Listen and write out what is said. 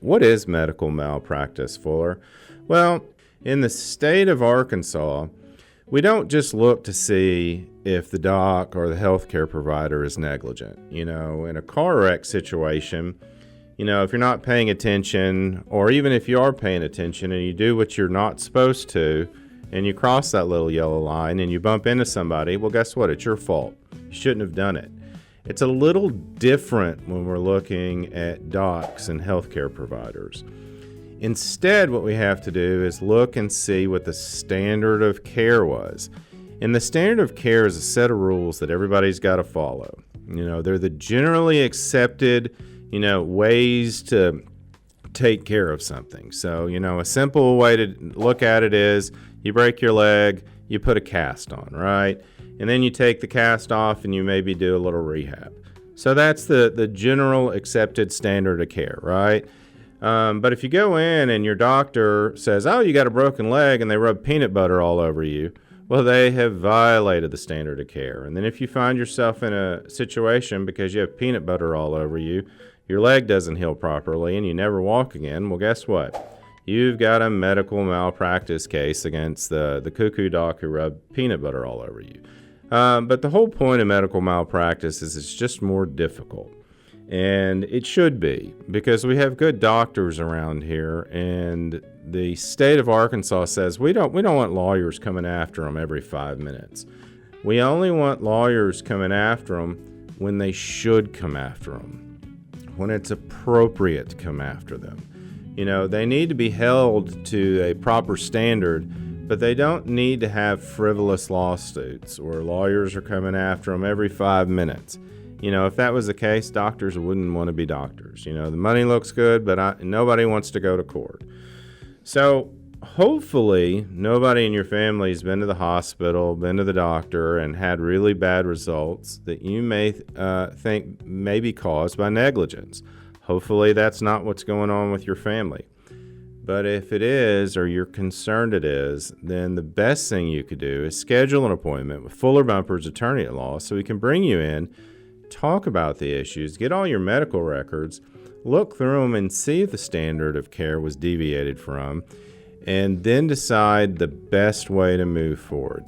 What is medical malpractice, Fuller? Well, in the state of Arkansas, we don't just look to see if the doc or the healthcare provider is negligent. In a car wreck situation, if you're not paying attention, or even if you are paying attention and you do what you're not supposed to, and you cross that little yellow line and you bump into somebody, well, guess what? It's your fault. You shouldn't have done it. It's a little different when we're looking at docs and healthcare providers. Instead, what we have to do is look and see what the standard of care was. And the standard of care is a set of rules that everybody's got to follow. They're the generally accepted, ways to take care of something. So, a simple way to look at it is you break your leg, you put a cast on, right? And then you take the cast off and you maybe do a little rehab. So that's the general accepted standard of care, right? But if you go in and your doctor says, oh, you got a broken leg, and they rub peanut butter all over you, well, they have violated the standard of care. And then if you find yourself in a situation because you have peanut butter all over you, your leg doesn't heal properly, and you never walk again, well, guess what? You've got a medical malpractice case against the cuckoo doc who rubbed peanut butter all over you. But the whole point of medical malpractice is it's just more difficult. And it should be, because we have good doctors around here, and the state of Arkansas says we don't want lawyers coming after them every 5 minutes. We only want lawyers coming after them when they should come after them, when it's appropriate to come after them. They need to be held to a proper standard, but they don't need to have frivolous lawsuits where lawyers are coming after them every 5 minutes. If that was the case, doctors wouldn't want to be doctors. The money looks good, but nobody wants to go to court. So hopefully nobody in your family has been to the hospital, been to the doctor, and had really bad results that you may think may be caused by negligence. Hopefully that's not what's going on with your family. But if it is, or you're concerned it is, then the best thing you could do is schedule an appointment with Fuller Bumper's attorney at law so he can bring you in, talk about the issues, get all your medical records, look through them and see if the standard of care was deviated from, and then decide the best way to move forward.